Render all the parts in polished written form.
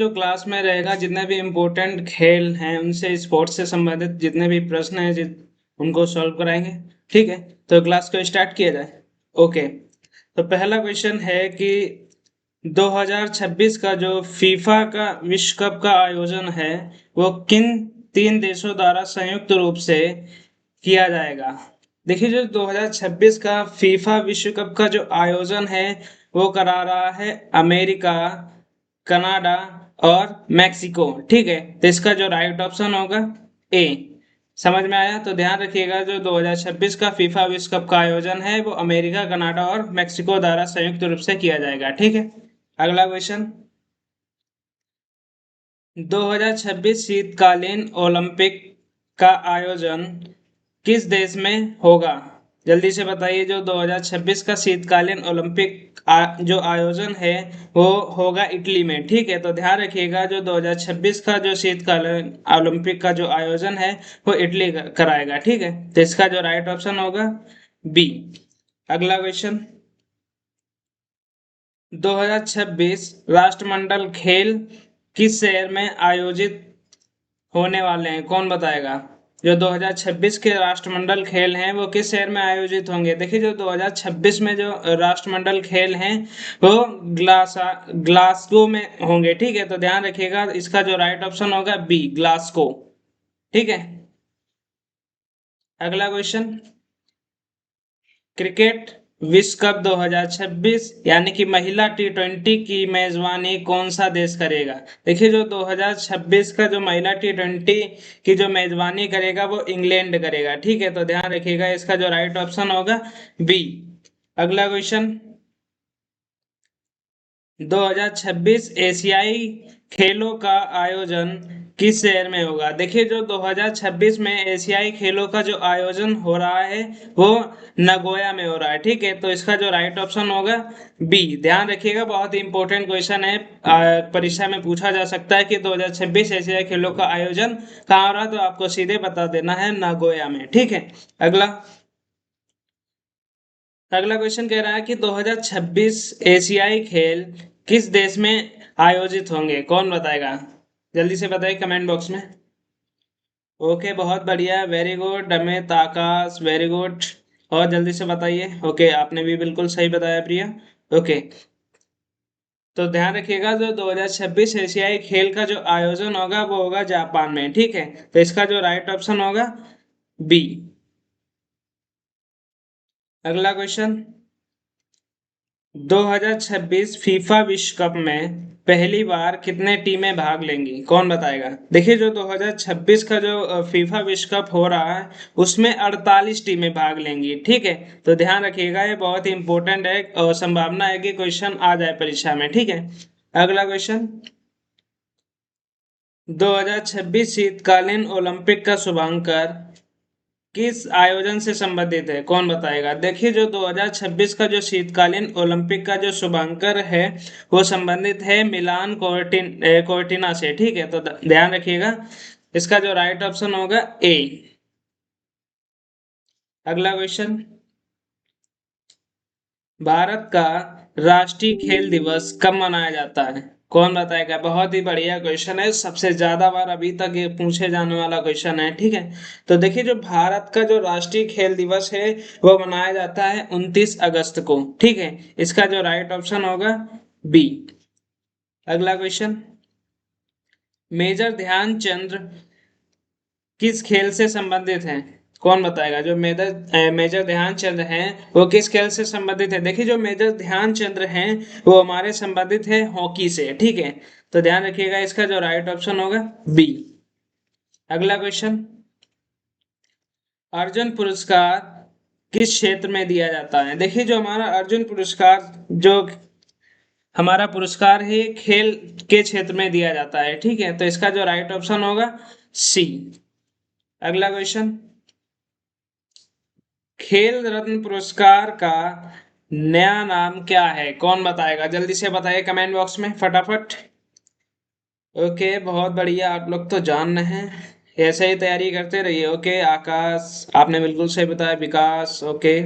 जो क्लास में रहेगा जितने भी इम्पोर्टेंट खेल हैं उनसे स्पोर्ट्स से संबंधित जितने भी प्रश्न हैं उनको सॉल्व कराएंगे। ठीक है, तो क्लास को स्टार्ट किया जाए। ओके, तो पहला क्वेश्चन है कि 2026 का जो फीफा का विश्व कप का आयोजन है वो किन तीन देशों द्वारा संयुक्त रूप से किया जाएगा। देखिए, जो 2026 का फीफा विश्व कप का जो आयोजन है वो करा रहा है अमेरिका, कनाडा और मैक्सिको। ठीक है, तो इसका जो राइट ऑप्शन होगा ए। समझ में आया? तो ध्यान रखिएगा, जो 2026 का फीफा विश्व कप का आयोजन है वो अमेरिका, कनाडा और मैक्सिको द्वारा संयुक्त रूप से किया जाएगा। ठीक है, अगला क्वेश्चन, 2026 शीतकालीन ओलंपिक का आयोजन किस देश में होगा? जल्दी से बताइए। जो 2026 का शीतकालीन ओलंपिक जो आयोजन है वो होगा इटली में। ठीक है, तो ध्यान रखिएगा, जो 2026 का जो शीतकालीन ओलंपिक का जो आयोजन है वो इटली कराएगा। ठीक है, तो इसका जो राइट ऑप्शन होगा बी। अगला क्वेश्चन, 2026 राष्ट्रमंडल खेल किस शहर में आयोजित होने वाले हैं? कौन बताएगा? जो 2026 के राष्ट्रमंडल खेल हैं वो किस शहर में आयोजित होंगे? देखिए, जो 2026 में जो राष्ट्रमंडल खेल हैं वो ग्लासगो में होंगे। ठीक है, तो ध्यान रखिएगा, इसका जो राइट ऑप्शन होगा बी, ग्लासगो। ठीक है, अगला क्वेश्चन, क्रिकेट विश्व कप 2026 यानी कि महिला T20 की मेजबानी कौन सा देश करेगा? देखिए, जो 2026 का जो महिला T20 की जो मेजबानी करेगा वो इंग्लैंड करेगा। ठीक है, तो ध्यान रखिएगा, इसका जो राइट ऑप्शन होगा बी। अगला क्वेश्चन, 2026 एशियाई खेलों का आयोजन किस शहर में होगा? देखिए, जो 2026 में एशियाई खेलों का जो आयोजन हो रहा है वो नगोया में हो रहा है। ठीक है, तो इसका जो राइट ऑप्शन होगा बी। ध्यान रखिएगा, बहुत ही इंपॉर्टेंट क्वेश्चन है, परीक्षा में पूछा जा सकता है कि 2026 एशियाई खेलों का आयोजन कहाँ हो रहा है, तो आपको सीधे बता देना है नगोया में। ठीक है, अगला अगला क्वेश्चन कह रहा है कि 2026 एशियाई खेल किस देश में आयोजित होंगे? कौन बताएगा? जल्दी से बताइए कमेंट बॉक्स में। ओके, बहुत बढ़िया, वेरी गुड अमित, आकाश, वेरी गुड। और जल्दी से बताइए। ओके, आपने भी बिल्कुल सही बताया प्रिया। ओके, तो ध्यान रखिएगा, जो 2026 एशियाई खेल का जो आयोजन होगा वो होगा जापान में। ठीक है, तो इसका जो राइट ऑप्शन होगा बी। अगला क्वेश्चन, 2026 फीफा विश्व कप में पहली बार कितने टीमें भाग लेंगी? कौन बताएगा? देखिए, जो 2026 का जो फीफा विश्व कप हो रहा है उसमें 48 टीमें भाग लेंगी। ठीक है, तो ध्यान रखिएगा, ये बहुत ही इंपॉर्टेंट है और संभावना है कि क्वेश्चन आ जाए परीक्षा में। ठीक है, अगला क्वेश्चन, 2026 शीतकालीन ओलंपिक का शुभांकर किस आयोजन से संबंधित है? कौन बताएगा? देखिए, जो 2026 का जो शीतकालीन ओलंपिक का जो शुभांकर है वो संबंधित है मिलान कोर्टिना से। ठीक है, तो ध्यान रखिएगा, इसका जो राइट ऑप्शन होगा ए। अगला क्वेश्चन, भारत का राष्ट्रीय खेल दिवस कब मनाया जाता है? कौन बताएगा? बहुत ही बढ़िया क्वेश्चन है, सबसे ज्यादा बार अभी तक ये पूछे जाने वाला क्वेश्चन है। ठीक है, तो देखिए, जो भारत का जो राष्ट्रीय खेल दिवस है वो मनाया जाता है 29 अगस्त को। ठीक है, इसका जो राइट ऑप्शन होगा बी। अगला क्वेश्चन, मेजर ध्यानचंद किस खेल से संबंधित हैं? कौन बताएगा? जो मेजर ध्यानचंद हैं वो किस खेल से संबंधित है? देखिए, जो मेजर ध्यानचंद हैं वो हमारे संबंधित है हॉकी से। ठीक है, तो ध्यान रखिएगा, इसका जो राइट ऑप्शन होगा बी। अगला क्वेश्चन, अर्जुन पुरस्कार किस क्षेत्र में दिया जाता है? देखिए, जो हमारा अर्जुन पुरस्कार जो हमारा पुरस्कार है ये खेल के क्षेत्र में दिया जाता है। ठीक है, तो इसका जो राइट ऑप्शन होगा सी। अगला क्वेश्चन, खेल रत्न पुरस्कार का नया नाम क्या है? कौन बताएगा? जल्दी से बताइए कमेंट बॉक्स में फटाफट। ओके, बहुत बढ़िया, आप लोग तो जान रहे हैं, ऐसे ही तैयारी करते रहिए। ओके, आकाश आपने बिल्कुल सही बताया, विकास ओके,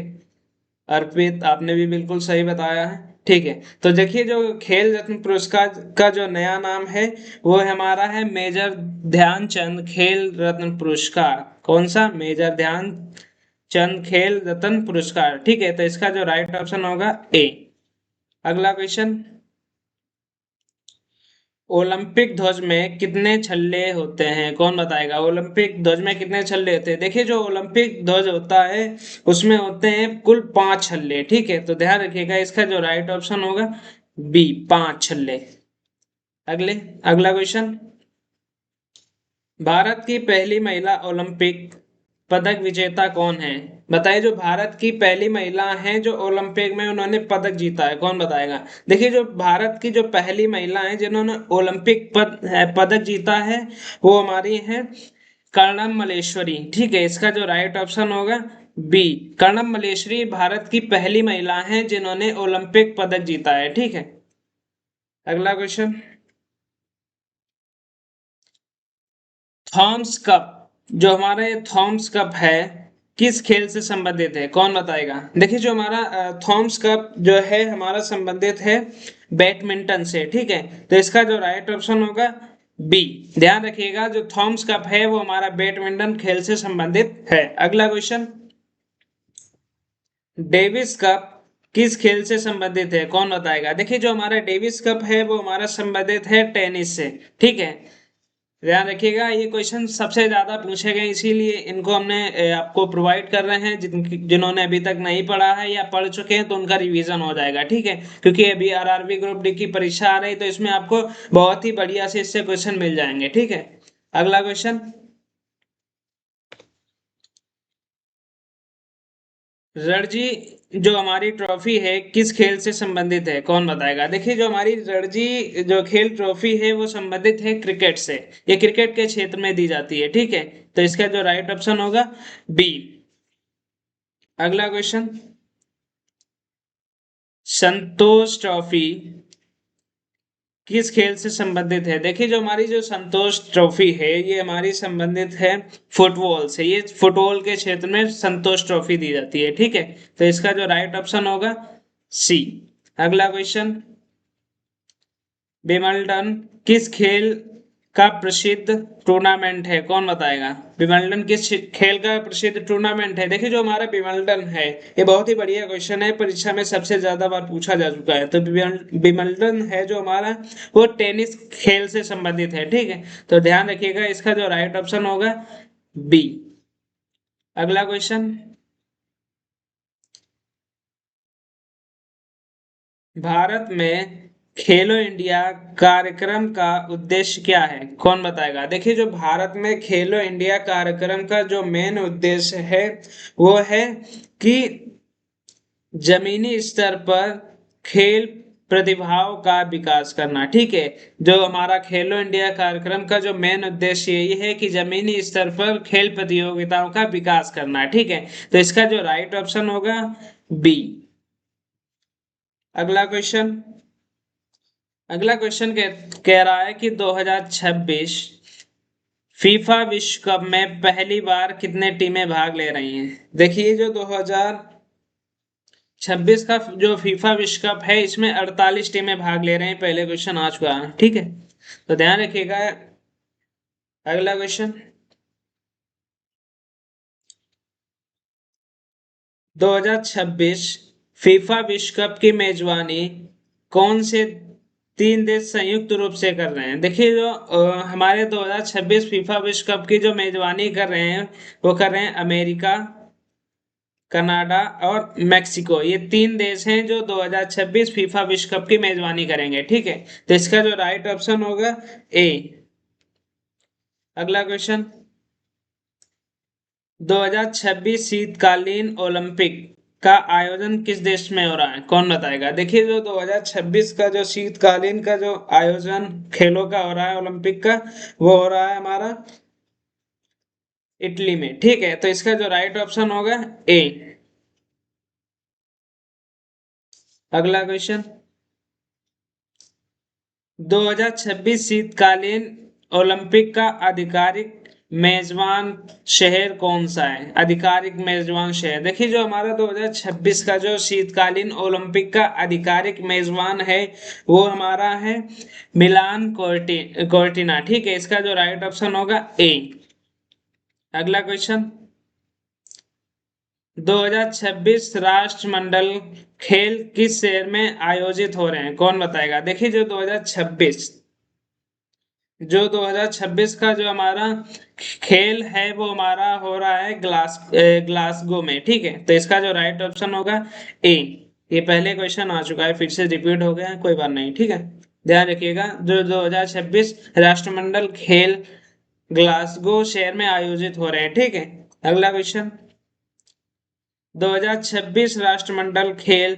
अर्पित आपने भी बिल्कुल सही बताया है। ठीक है, तो देखिए जो खेल रत्न पुरस्कार का जो नया नाम है वो हमारा है मेजर ध्यानचंद खेल रत्न पुरस्कार। कौन सा? मेजर ध्यानचंद खेल रत्न पुरस्कार। ठीक है, तो इसका जो राइट ऑप्शन होगा ए। अगला क्वेश्चन, ओलंपिक ध्वज में कितने छल्ले होते हैं? कौन बताएगा? ओलंपिक ध्वज में कितने छल्ले होते हैं? देखिए जो ओलंपिक ध्वज होता है उसमें होते हैं कुल 5 छल्ले। ठीक है, तो ध्यान रखिएगा इसका जो राइट ऑप्शन होगा बी, 5 छल्ले। अगला क्वेश्चन, भारत की पहली महिला ओलंपिक पदक विजेता कौन है? बताइए, जो भारत की पहली महिला है जो ओलंपिक में उन्होंने पदक जीता है, कौन बताएगा? देखिए जो भारत की जो पहली महिला है जिन्होंने ओलंपिक पदक जीता है वो हमारी है कर्णम मल्लेश्वरी। ठीक है, इसका जो राइट ऑप्शन होगा बी, कर्णम मल्लेश्वरी भारत की पहली महिला है जिन्होंने ओलंपिक पदक जीता है। ठीक है, अगला क्वेश्चन, थॉम्स कप, जो हमारा ये थॉम्स कप है किस खेल से संबंधित है? कौन बताएगा? देखिए जो हमारा थॉम्स कप जो है हमारा संबंधित है बैडमिंटन से। ठीक है, तो इसका जो राइट ऑप्शन होगा बी। ध्यान रखिएगा जो थॉम्स कप है वो हमारा बैडमिंटन खेल से संबंधित है। अगला क्वेश्चन, डेविस कप किस खेल से संबंधित है? कौन बताएगा? देखिए जो हमारा डेविस कप है वो हमारा संबंधित है टेनिस से। ठीक है, ध्यान रखिएगा ये क्वेश्चन सबसे ज्यादा पूछे गए इसीलिए इनको हमने आपको प्रोवाइड कर रहे हैं। जिन्होंने अभी तक नहीं पढ़ा है या पढ़ चुके हैं तो उनका रिवीजन हो जाएगा। ठीक है, क्योंकि अभी आरआरबी ग्रुप डी की परीक्षा आ रही है तो इसमें आपको बहुत ही बढ़िया से इससे क्वेश्चन मिल जाएंगे। ठीक है, अगला क्वेश्चन, रणजी जो हमारी ट्रॉफी है किस खेल से संबंधित है? कौन बताएगा? देखिए जो हमारी रणजी जो खेल ट्रॉफी है वो संबंधित है क्रिकेट से। ये क्रिकेट के क्षेत्र में दी जाती है। ठीक है, तो इसका जो राइट ऑप्शन होगा बी। अगला क्वेश्चन, संतोष ट्रॉफी किस खेल से संबंधित है? देखिए जो हमारी जो संतोष ट्रॉफी है ये हमारी संबंधित है फुटबॉल से। ये फुटबॉल के क्षेत्र में संतोष ट्रॉफी दी जाती है। ठीक है, तो इसका जो राइट ऑप्शन होगा सी। अगला क्वेश्चन, विंबलडन किस खेल का प्रसिद्ध टूर्नामेंट है? कौन बताएगा? विंबलडन किस खेल का प्रसिद्ध टूर्नामेंट है? देखिए जो हमारा विंबलडन है ये बहुत ही बढ़िया क्वेश्चन है, परीक्षा में सबसे ज्यादा बार पूछा जा चुका है। तो विंबलडन है जो हमारा वो टेनिस खेल से संबंधित है। ठीक है, तो ध्यान रखिएगा इसका जो राइट ऑप्शन होगा बी। अगला क्वेश्चन, भारत में खेलो इंडिया कार्यक्रम का उद्देश्य क्या है? कौन बताएगा? देखिए जो भारत में खेलो इंडिया कार्यक्रम का जो मेन उद्देश्य है वो है कि जमीनी स्तर पर खेल प्रतिभाओं का विकास करना। ठीक है, जो हमारा खेलो इंडिया कार्यक्रम का जो मेन उद्देश्य ये है कि जमीनी स्तर पर खेल प्रतियोगिताओं का विकास करना। ठीक है, तो इसका जो राइट ऑप्शन होगा बी। अगला क्वेश्चन, कह रहा है कि 2026 फीफा विश्व कप में पहली बार कितने टीमें भाग ले रही हैं? देखिए जो 2026 का जो फीफा विश्व कप है इसमें 48 टीमें भाग ले रहे हैं। पहले क्वेश्चन आ चुका है। ठीक है, तो ध्यान रखिएगा। अगला क्वेश्चन, 2026 फीफा विश्व कप की मेजबानी कौन से 3 देश संयुक्त रूप से कर रहे हैं? देखिए जो हमारे 2026 फीफा विश्व कप की जो मेजबानी कर रहे हैं वो कर रहे हैं अमेरिका, कनाडा और मेक्सिको। ये 3 देश हैं जो 2026 फीफा विश्व कप की मेजबानी करेंगे। ठीक है, तो इसका जो राइट ऑप्शन होगा ए। अगला क्वेश्चन, 2026 शीतकालीन ओलंपिक का आयोजन किस देश में हो रहा है? कौन बताएगा? देखिए जो 2026 का जो शीतकालीन का जो आयोजन खेलों का हो रहा है ओलंपिक का वो हो रहा है हमारा इटली में। ठीक है, तो इसका जो राइट ऑप्शन होगा ए। अगला क्वेश्चन, 2026 शीतकालीन ओलंपिक का आधिकारिक मेजबान शहर कौन सा है? आधिकारिक मेजबान शहर, देखिए जो हमारा 2026 का जो शीतकालीन ओलंपिक का आधिकारिक मेजबान है वो हमारा है मिलान कोर्टिना। ठीक है, इसका जो राइट ऑप्शन होगा ए। अगला क्वेश्चन, 2026 राष्ट्रमंडल खेल किस शहर में आयोजित हो रहे हैं? कौन बताएगा? देखिए जो 2026 का जो हमारा खेल है वो हमारा हो रहा है ग्लासगो में। ठीक है, तो इसका जो राइट ऑप्शन होगा ए। ये पहले क्वेश्चन आ चुका है, फिर से रिपीट हो गया है, कोई बात नहीं। ठीक है, ध्यान रखिएगा, जो 2026 राष्ट्रमंडल खेल ग्लासगो शहर में आयोजित हो रहे हैं। ठीक है, अगला क्वेश्चन, 2026 राष्ट्रमंडल खेल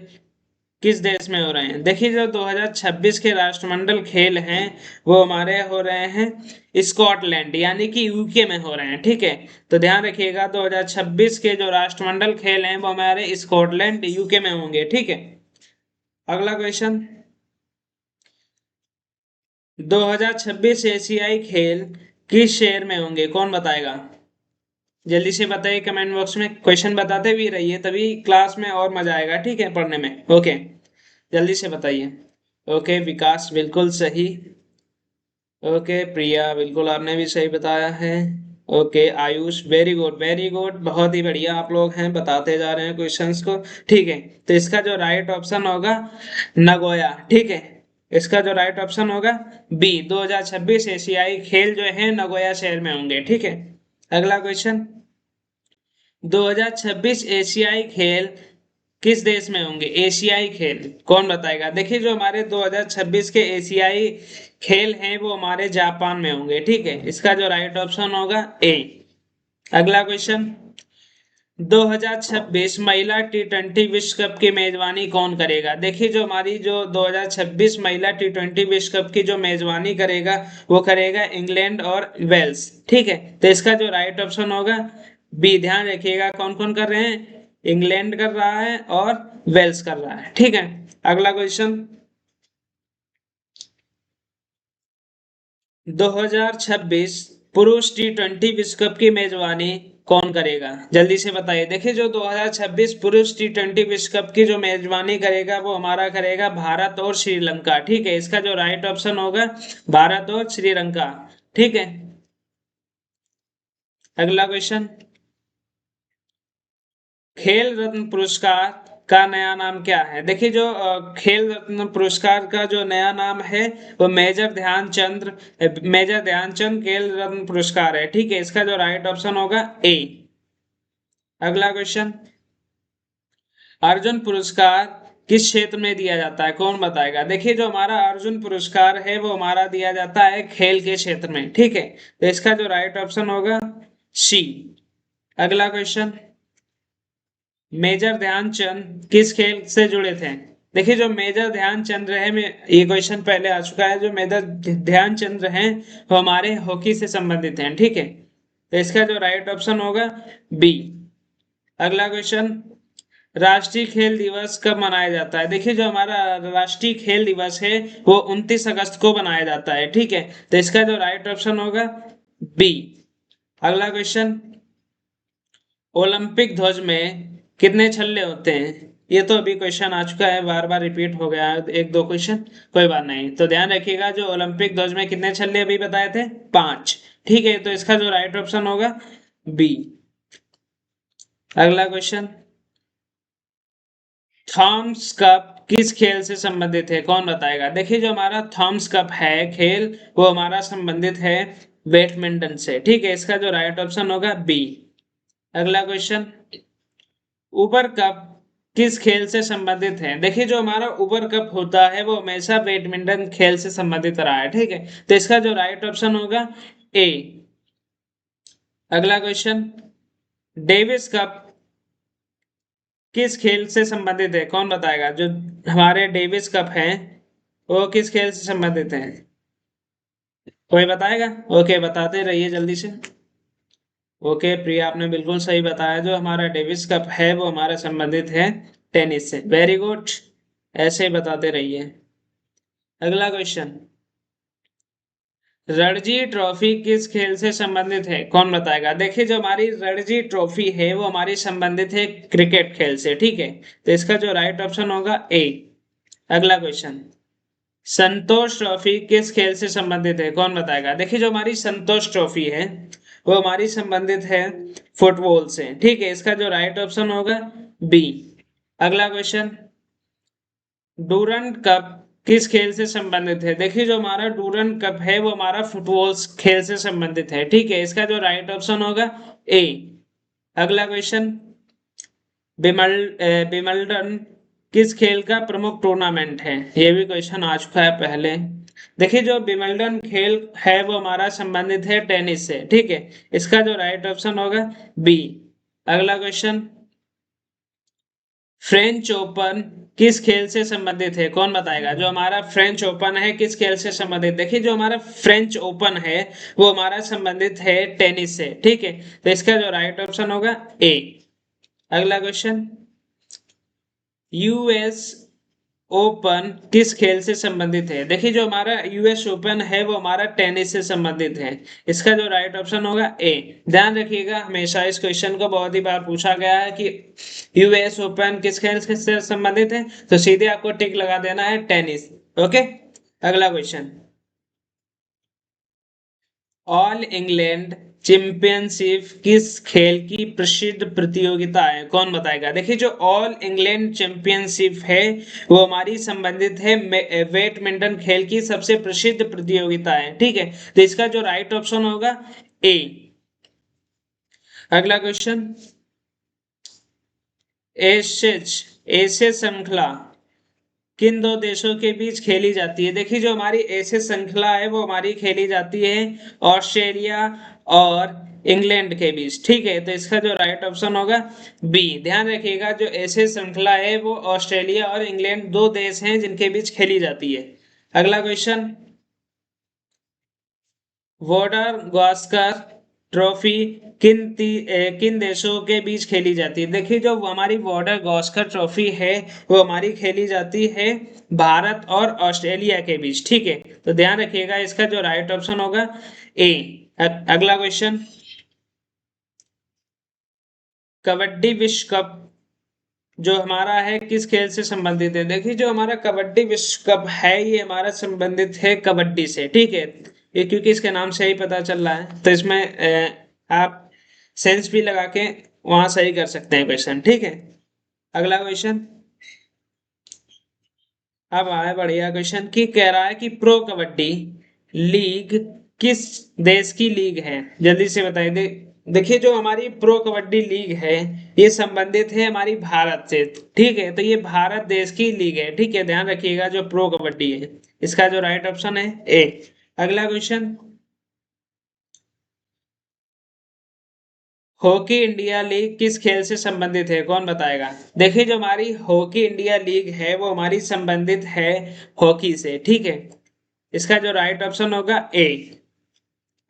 किस देश में हो रहे हैं? देखिए जो 2026 के राष्ट्रमंडल खेल हैं वो हमारे हो रहे हैं स्कॉटलैंड यानी कि यूके में हो रहे हैं। ठीक है, तो ध्यान रखिएगा 2026 के जो राष्ट्रमंडल खेल हैं वो हमारे स्कॉटलैंड यूके में होंगे। ठीक है, अगला क्वेश्चन, 2026 एशियाई खेल किस शहर में होंगे? कौन बताएगा? जल्दी से बताइए कमेंट बॉक्स में, क्वेश्चन बताते भी रहिए तभी क्लास में और मजा आएगा। ठीक है, पढ़ने में। ओके, जल्दी से बताइए। ओके विकास बिल्कुल सही। ओके प्रिया बिल्कुल आपने भी सही बताया है। Okay Ayush very good very good, बहुत ही बढ़िया आप लोग हैं, बताते जा रहे हैं क्वेश्चंस को। ठीक है, तो इसका जो राइट ऑप्शन होगा नगोया। ठीक है, इसका जो राइट ऑप्शन होगा बी, 2026 एशियाई खेल जो है नगोया शहर में होंगे। ठीक है, अगला क्वेश्चन, 2026 एशियाई खेल किस देश में होंगे? एशियाई खेल कौन बताएगा? देखिए जो हमारे 2026 के एशियाई खेल हैं वो हमारे जापान में होंगे। ठीक है, इसका जो राइट ऑप्शन होगा ए। अगला क्वेश्चन, 2026 महिला टी20 विश्व कप की मेजबानी कौन करेगा? देखिए जो हमारी जो 2026 महिला टी20 विश्व कप की जो मेजबानी करेगा वो करेगा इंग्लैंड और वेल्स। ठीक है, तो इसका जो राइट ऑप्शन होगा बी। ध्यान रखिएगा कौन कौन कर रहे हैं, इंग्लैंड कर रहा है और वेल्स कर रहा है। ठीक है, अगला क्वेश्चन, 2026 पुरुष टी20 विश्व कप की मेजबानी कौन करेगा? जल्दी से बताइए। देखिए जो 2026 पुरुष टी20 विश्व कप की जो मेजबानी करेगा वो हमारा करेगा भारत और श्रीलंका। ठीक है, इसका जो राइट ऑप्शन होगा भारत और श्रीलंका। ठीक है, अगला क्वेश्चन, खेल रत्न पुरस्कार का नया नाम क्या है? देखिए जो खेल रत्न पुरस्कार का जो नया नाम है वो मेजर ध्यानचंद खेल रत्न पुरस्कार है। ठीक है, इसका जो राइट ऑप्शन होगा ए। अगला क्वेश्चन, अर्जुन पुरस्कार किस क्षेत्र में दिया जाता है? कौन बताएगा? देखिए जो हमारा अर्जुन पुरस्कार है वो हमारा दिया जाता है खेल के क्षेत्र में। ठीक है, तो इसका जो राइट ऑप्शन होगा सी। अगला क्वेश्चन, मेजर ध्यानचंद किस खेल से जुड़े थे? देखिए जो मेजर ध्यानचंद है, ये क्वेश्चन पहले आ चुका है, जो मेजर ध्यानचंद हैं वो हमारे हॉकी से संबंधित हैं। ठीक है, तो इसका जो राइट ऑप्शन होगा बी। अगला क्वेश्चन, राष्ट्रीय खेल दिवस कब मनाया जाता है? देखिए जो हमारा राष्ट्रीय खेल दिवस है वो 29 अगस्त को मनाया जाता है। ठीक है, तो इसका जो राइट ऑप्शन होगा बी। अगला क्वेश्चन, ओलंपिक ध्वज में कितने छल्ले होते हैं? ये तो अभी क्वेश्चन आ चुका है, बार बार रिपीट हो गया है एक दो क्वेश्चन, कोई बात नहीं। तो ध्यान रखिएगा जो ओलंपिक ध्वज में कितने छल्ले अभी बताए थे, 5। ठीक है, तो इसका जो राइट ऑप्शन होगा बी। अगला क्वेश्चन, थॉम्स कप किस खेल से संबंधित है? कौन बताएगा? देखिए जो हमारा थॉम्स कप है खेल वो हमारा संबंधित है बैडमिंटन से। ठीक है, इसका जो राइट ऑप्शन होगा बी। अगला क्वेश्चन, उबर कप किस खेल से संबंधित है? देखिए जो हमारा उबर कप होता है वो हमेशा बैडमिंटन खेल से संबंधित रहा है। ठीक है, तो इसका जो राइट ऑप्शन होगा ए। अगला क्वेश्चन, डेविस कप किस खेल से संबंधित है? कौन बताएगा? जो हमारे डेविस कप हैं वो किस खेल से संबंधित है? कोई बताएगा? ओके बताते रहिए जल्दी से। ओके प्रिया आपने बिल्कुल सही बताया, जो हमारा डेविस कप है वो हमारा संबंधित है टेनिस से। वेरी गुड, ऐसे ही बताते रहिए। अगला क्वेश्चन, रणजी ट्रॉफी किस खेल से संबंधित है, कौन बताएगा? देखिए जो हमारी रणजी ट्रॉफी है वो हमारी संबंधित है क्रिकेट खेल से, ठीक है। तो इसका जो राइट ऑप्शन होगा ए। अगला क्वेश्चन, संतोष ट्रॉफी किस खेल से संबंधित है, कौन बताएगा? देखिए जो हमारी संतोष ट्रॉफी है वो हमारी संबंधित है फुटबॉल से, ठीक है। इसका जो राइट ऑप्शन होगा बी। अगला क्वेश्चन, डूरंड कप किस खेल से संबंधित है? देखिए जो हमारा डूरंड कप है वो हमारा फुटबॉल खेल से संबंधित है, ठीक है। इसका जो राइट ऑप्शन होगा ए। अगला क्वेश्चन, विमल्डन किस खेल का प्रमुख टूर्नामेंट है? ये भी क्वेश्चन आ चुका है पहले। देखिए जो विमल्डन खेल है वो हमारा संबंधित है टेनिस से, ठीक है। इसका जो राइट ऑप्शन होगा बी। अगला क्वेश्चन, फ्रेंच ओपन किस खेल से संबंधित है, कौन बताएगा? जो हमारा फ्रेंच ओपन है किस खेल से संबंधित? देखिए जो हमारा फ्रेंच ओपन है वो हमारा संबंधित है टेनिस से, ठीक है। तो इसका जो राइट ऑप्शन होगा ए। अगला क्वेश्चन, यूएस ओपन किस खेल से संबंधित है? देखिए जो हमारा यूएस ओपन है वो हमारा टेनिस से संबंधित है। इसका जो राइट ऑप्शन होगा ए। ध्यान रखिएगा हमेशा इस क्वेश्चन को बहुत ही बार पूछा गया है कि यूएस ओपन किस खेल से संबंधित है, तो सीधे आपको टिक लगा देना है टेनिस। ओके। अगला क्वेश्चन, ऑल इंग्लैंड चैंपियनशिप किस खेल की प्रसिद्ध प्रतियोगिता है, कौन बताएगा? देखिए जो ऑल इंग्लैंड चैंपियनशिप है वो हमारी संबंधित है बैडमिंटन खेल की सबसे प्रसिद्ध प्रतियोगिता है, ठीक है। तो इसका जो राइट ऑप्शन होगा ए। अगला क्वेश्चन, एशेज एशेज श्रृंखला किन दो देशों के बीच खेली जाती है? देखिए जो हमारी एशेज श्रृंखला है वो हमारी खेली जाती है ऑस्ट्रेलिया और इंग्लैंड के बीच, ठीक है। तो इसका जो राइट ऑप्शन होगा बी। ध्यान रखिएगा जो एशेज श्रृंखला है वो ऑस्ट्रेलिया और इंग्लैंड दो देश हैं जिनके बीच खेली जाती है। अगला क्वेश्चन, वॉर्डर गावस्कर ट्रॉफी किन देशों के बीच खेली जाती है? देखिए जो हमारी वॉर्डर गावस्कर ट्रॉफी है वो हमारी खेली जाती है भारत और ऑस्ट्रेलिया के बीच, ठीक है। तो ध्यान रखिएगा इसका जो राइट ऑप्शन होगा ए। अगला क्वेश्चन, कबड्डी विश्व कप जो हमारा है किस खेल से संबंधित है? देखिए जो हमारा कबड्डी विश्व कप है ये हमारा संबंधित है कबड्डी से, ठीक है। ये क्योंकि इसके नाम से ही पता चल रहा है, तो इसमें आप सेंस भी लगा के वहां सही कर सकते हैं क्वेश्चन, ठीक है। अगला क्वेश्चन, अब आया बढ़िया क्वेश्चन की कह रहा है कि प्रो कबड्डी लीग किस देश की लीग है? जल्दी से बताइए। देखिए जो हमारी प्रो कबड्डी लीग है ये संबंधित है हमारी भारत से, ठीक है। तो ये भारत देश की लीग है, ठीक है। ध्यान रखिएगा जो प्रो कबड्डी है इसका जो राइट ऑप्शन है ए। अगला क्वेश्चन, हॉकी इंडिया लीग किस खेल से संबंधित है, कौन बताएगा? देखिए जो हमारी हॉकी इंडिया लीग है वो हमारी संबंधित है हॉकी से, ठीक है। इसका जो राइट ऑप्शन होगा ए।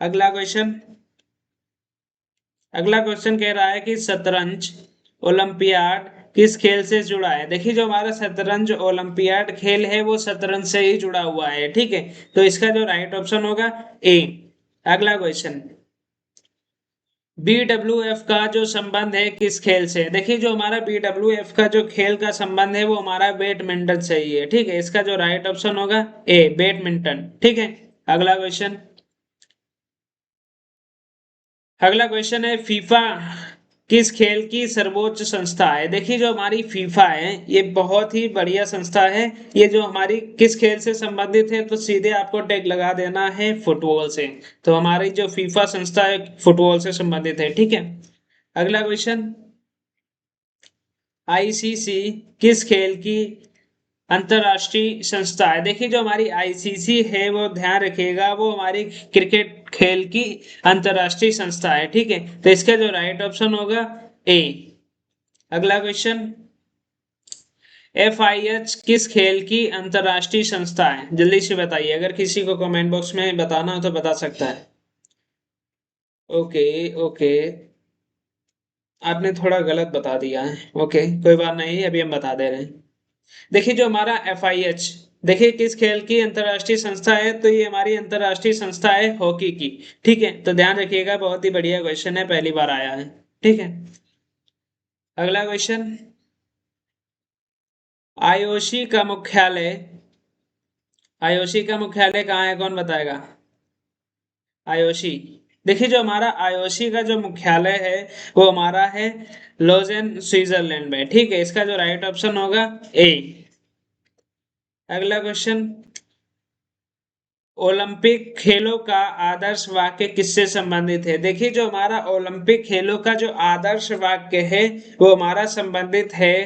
अगला क्वेश्चन, अगला क्वेश्चन कह रहा है कि शतरंज ओलंपियाड किस खेल से जुड़ा है? देखिए जो हमारा शतरंज ओलंपियाड खेल है वो शतरंज से ही जुड़ा हुआ है, ठीक है। तो इसका जो राइट ऑप्शन होगा ए। अगला क्वेश्चन, BWF का जो संबंध है किस खेल से? देखिए जो हमारा BWF का जो खेल का संबंध है वो हमारा बैडमिंटन से ही है, ठीक है। इसका जो राइट ऑप्शन होगा ए बैडमिंटन, ठीक है। अगला क्वेश्चन, अगला क्वेश्चन है फीफा किस खेल की सर्वोच्च संस्था है? देखिए जो हमारी फीफा है ये बहुत ही बढ़िया संस्था है। ये जो हमारी किस खेल से संबंधित है, तो सीधे आपको टैग लगा देना है फुटबॉल से। तो हमारी जो फीफा संस्था है फुटबॉल से संबंधित है, ठीक है। अगला क्वेश्चन, आईसीसी किस खेल की अंतरराष्ट्रीय संस्था है? देखिए जो हमारी आईसीसी है वो ध्यान रखिएगा वो हमारी क्रिकेट खेल की अंतरराष्ट्रीय संस्था है, ठीक है। तो इसका जो राइट ऑप्शन होगा ए। अगला क्वेश्चन, FIH किस खेल की अंतरराष्ट्रीय संस्था है? जल्दी से बताइए, अगर किसी को कमेंट बॉक्स में बताना हो तो बता सकता है। ओके ओके, आपने थोड़ा गलत बता दिया है। ओके कोई बात नहीं, अभी हम बता दे रहे हैं। देखिए जो हमारा FIH देखिए किस खेल की अंतर्राष्ट्रीय संस्था है, तो ये हमारी अंतर्राष्ट्रीय संस्था है हॉकी की। ठीक है, तो ध्यान रखिएगा, बहुत ही बढ़िया क्वेश्चन है, पहली बार आया है। ठीक है, अगला क्वेश्चन, आईओसी का मुख्यालय, आईओसी का मुख्यालय कहाँ है, कौन बताएगा? आईओसी, देखिए जो हमारा आईओसी का जो मुख्यालय है वो हमारा है लोजेन स्विट्जरलैंड में। ठीक है, इसका जो राइट ऑप्शन होगा ए। अगला क्वेश्चन, ओलंपिक खेलों का आदर्श वाक्य किससे संबंधित है? देखिए जो हमारा ओलंपिक खेलों का जो आदर्श वाक्य है वो हमारा संबंधित है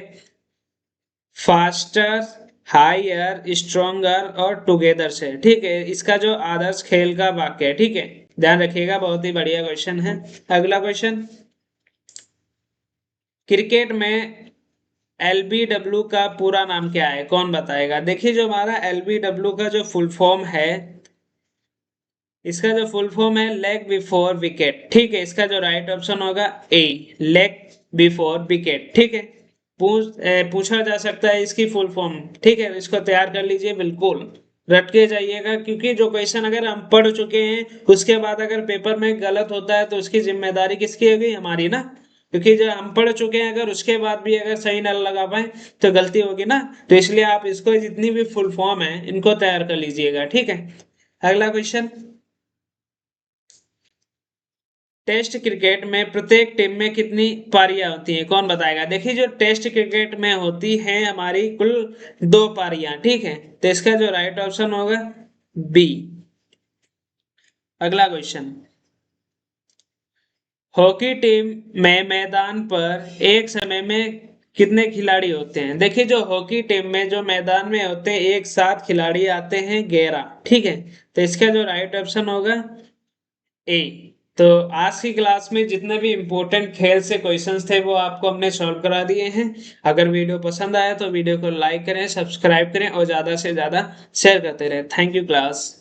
फास्टर, हायर, स्ट्रोंगर और टुगेदर से। ठीक है, इसका जो आदर्श खेल का वाक्य है। ठीक है, ध्यान रखिएगा, बहुत ही बढ़िया क्वेश्चन है। अगला क्वेश्चन, क्रिकेट में एलबीडब्ल्यू का पूरा नाम क्या है, कौन बताएगा? देखिए जो हमारा एलबीडब्ल्यू का जो फुल फॉर्म है, इसका जो फुल फॉर्म है लेग बिफोर विकेट। ठीक है, इसका जो राइट ऑप्शन होगा ए, लेग बिफोर विकेट। ठीक है, पूछा जा सकता है इसकी फुल फॉर्म। ठीक है, इसको तैयार कर लीजिए, बिल्कुल रट के जाइएगा, क्योंकि जो क्वेश्चन अगर हम पढ़ चुके हैं उसके बाद अगर पेपर में गलत होता है तो उसकी जिम्मेदारी किसकी होगी? हमारी ना, क्योंकि जो हम पढ़ चुके हैं अगर उसके बाद भी अगर सही न लगा पाए तो गलती होगी ना। तो इसलिए आप इसको जितनी भी फुल फॉर्म है इनको तैयार कर लीजिएगा। ठीक है, अगला क्वेश्चन, टेस्ट क्रिकेट में प्रत्येक टीम में कितनी पारियां होती हैं, कौन बताएगा? देखिए जो टेस्ट क्रिकेट में होती है हमारी कुल 2 पारियां। ठीक है, तो इसका जो राइट ऑप्शन होगा बी। अगला क्वेश्चन, हॉकी टीम में मैदान पर एक समय में कितने खिलाड़ी होते हैं? देखिए जो हॉकी टीम में जो मैदान में होते हैं एक साथ खिलाड़ी आते हैं 11। ठीक है, तो इसका जो राइट ऑप्शन होगा ए। तो आज की क्लास में जितने भी इम्पोर्टेंट खेल से क्वेश्चंस थे वो आपको हमने सॉल्व करा दिए हैं। अगर वीडियो पसंद आया तो वीडियो को लाइक करें, सब्सक्राइब करें और ज्यादा से ज्यादा शेयर करते रहें। Thank you class.